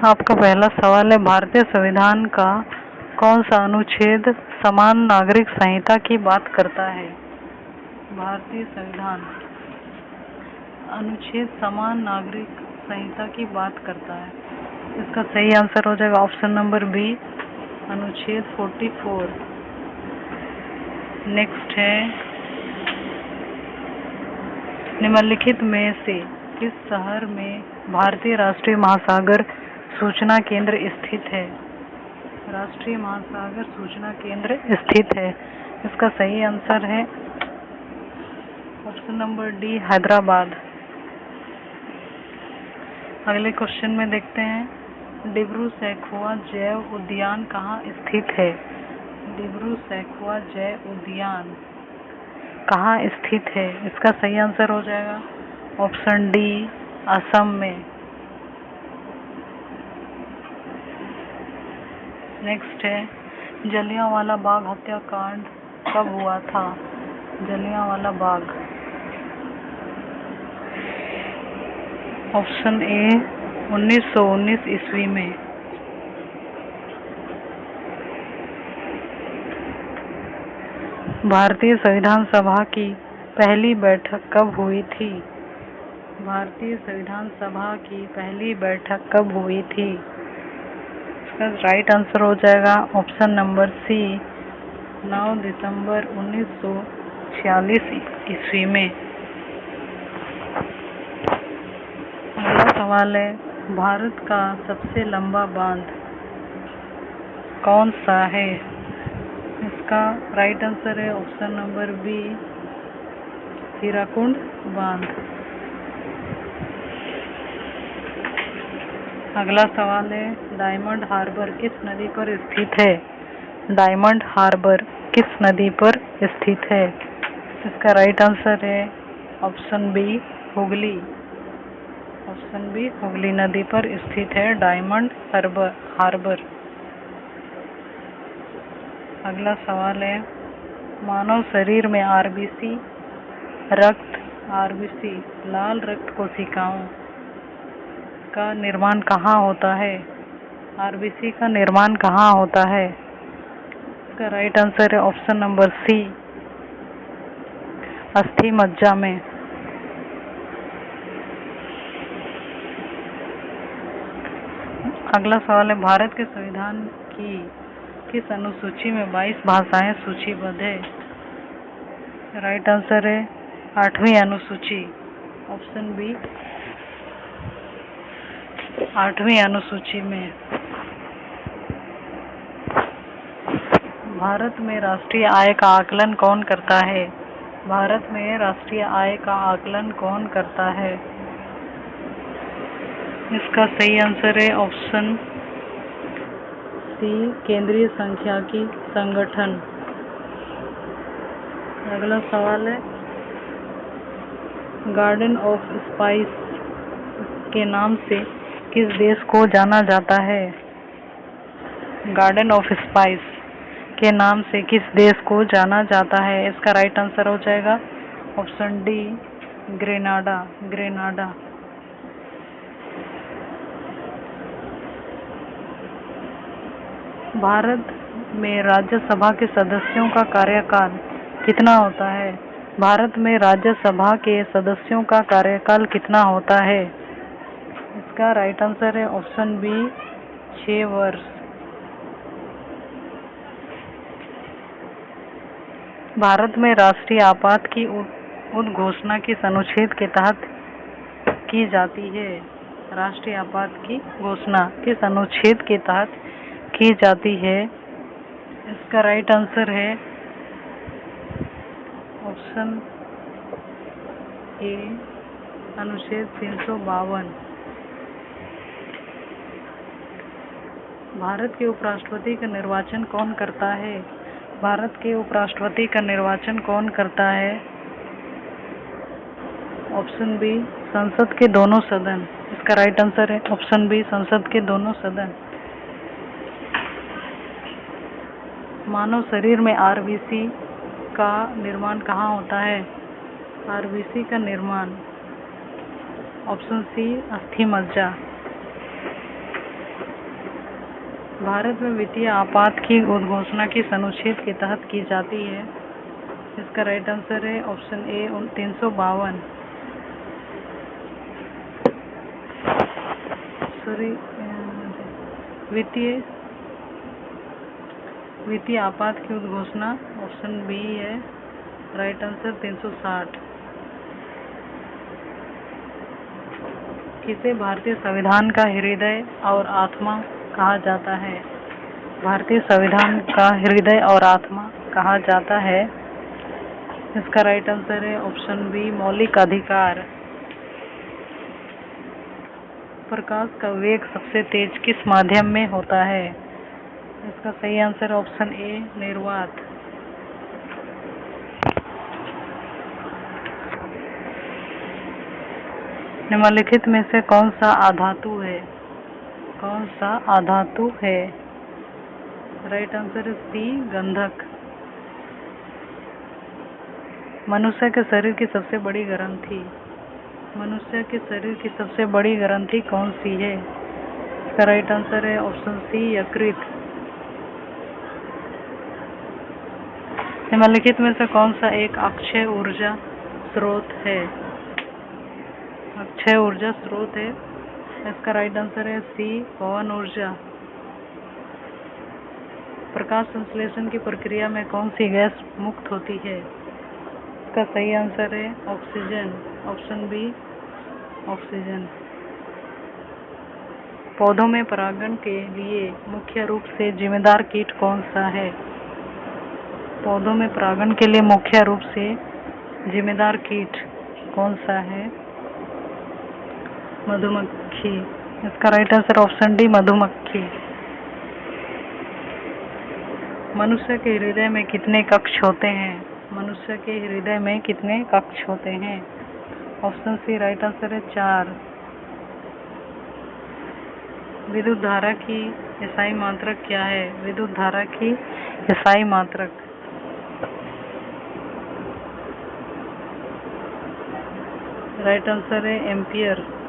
आपका पहला सवाल है, भारतीय संविधान का कौन सा अनुच्छेद समान नागरिक संहिता की बात करता है? भारतीय संविधान अनुच्छेद समान नागरिक संहिता की बात करता है। इसका सही आंसर हो जाएगा ऑप्शन नंबर बी, अनुच्छेद 44। नेक्स्ट है, निम्नलिखित में से किस शहर में भारतीय राष्ट्रीय महासागर सूचना केंद्र स्थित है? राष्ट्रीय महासागर सूचना केंद्र स्थित है। इसका सही आंसर है ऑप्शन नंबर डी, हैदराबाद। अगले क्वेश्चन में देखते हैं, डिब्रू-सैखोवा जैव उद्यान कहाँ स्थित है? डिब्रू-सैखोवा जैव उद्यान कहाँ स्थित है? इसका सही आंसर हो जाएगा ऑप्शन डी, असम में। नेक्स्ट है, जलियांवाला बाग हत्याकांड कब हुआ था? जलियांवाला बाग, ऑप्शन ए 1919 ईस्वी में। भारतीय संविधान सभा की पहली बैठक कब हुई थी? भारतीय संविधान सभा की पहली बैठक कब हुई थी? इसका राइट आंसर हो जाएगा ऑप्शन नंबर सी, 9 दिसंबर 1946 ईस्वी में। अगला सवाल है, भारत का सबसे लंबा बांध कौन सा है? इसका राइट आंसर है ऑप्शन नंबर बी, हीराकुंड बांध। अगला सवाल है, डायमंड हार्बर किस नदी पर स्थित है? डायमंड हार्बर किस नदी पर स्थित है? इसका राइट आंसर है option B, Hooghly. Option B, Hooghly नदी पर स्थित है डायमंड हार्बर। अगला सवाल है, मानव शरीर में आरबीसी लाल रक्त कोशिकाओं का निर्माण कहाँ होता है? आरबीसी का निर्माण कहाँ होता है? इसका राइट आंसर है ऑप्शन नंबर सी, अस्थि मज्जा में। अगला सवाल है, भारत के संविधान की किस अनुसूची में 22 भाषाएं सूचीबद्ध है? राइट आंसर है 8वीं अनुसूची, ऑप्शन बी, 8वीं अनुसूची में। भारत में राष्ट्रीय आय का आकलन कौन करता है? भारत में राष्ट्रीय आय का आकलन कौन करता है? इसका सही आंसर है ऑप्शन सी, केंद्रीय सांख्यिकी संगठन। अगला सवाल है, गार्डन ऑफ स्पाइस के नाम से किस देश को जाना जाता है? गार्डन ऑफ स्पाइस के नाम से किस देश को जाना जाता है? इसका राइट आंसर हो जाएगा ऑप्शन डी, ग्रेनाडा। भारत में राज्यसभा के सदस्यों का कार्यकाल कितना होता है? भारत में राज्यसभा के सदस्यों का कार्यकाल कितना होता है? इसका राइट आंसर है ऑप्शन बी, 6 वर्ष। भारत में राष्ट्रीय आपात की उद्घोषणा किस अनुच्छेद के तहत की जाती है? राष्ट्रीय आपात की घोषणा किस अनुच्छेद के तहत की जाती है? इसका राइट आंसर है ऑप्शन ए, अनुच्छेद 352। भारत के उपराष्ट्रपति का निर्वाचन कौन करता है? भारत के उपराष्ट्रपति का निर्वाचन कौन करता है? ऑप्शन बी, संसद के दोनों सदन। इसका राइट आंसर है ऑप्शन बी, संसद के दोनों सदन। मानव शरीर में आरबीसी का निर्माण कहाँ होता है? आरबीसी का निर्माण ऑप्शन सी, अस्थि मज्जा। भारत में वित्तीय आपात की उद्घोषणा किस अनुच्छेद के तहत की जाती है? इसका राइट आंसर है ऑप्शन ए 352। वित्तीय आपात की उद्घोषणा ऑप्शन बी है राइट आंसर 360। किसे भारतीय संविधान का हृदय और आत्मा कहा जाता है? भारतीय संविधान का हृदय और आत्मा कहा जाता है। इसका राइट आंसर है ऑप्शन बी मौलिक अधिकार। प्रकाश का वेग सबसे तेज किस माध्यम में होता है? इसका सही आंसर ऑप्शन ए निर्वात। निम्नलिखित में से कौन सा अधातु है? कौन सा अधातु है? राइट आंसर है सी गंधक। मनुष्य के शरीर की सबसे बड़ी ग्रंथि कौन सी है? इसका राइट आंसर है ऑप्शन सी यकृत। निम्नलिखित में से कौन सा एक अक्षय ऊर्जा स्रोत है? अक्षय ऊर्जा स्रोत है। इसका राइट आंसर है सी पवन ऊर्जा। प्रकाश संश्लेषण की प्रक्रिया में कौन सी गैस मुक्त होती है? इसका सही आंसर है ऑक्सीजन, ऑप्शन बी ऑक्सीजन। पौधों में परागण के लिए मुख्य रूप से जिम्मेदार कीट कौन सा है? पौधों में परागण के लिए मुख्य रूप से जिम्मेदार कीट कौन सा है? मधुमक्खी। इसका राइट आंसर ऑप्शन डी मधुमक्खी। मनुष्य के हृदय में कितने कक्ष होते हैं? मनुष्य के हृदय में कितने कक्ष होते हैं? ऑप्शन सी राइट आंसर है 4। विद्युत धारा की ईसाई मात्रक क्या है? विद्युत धारा की ईसाई मात्रक राइट आंसर है एम्पियर।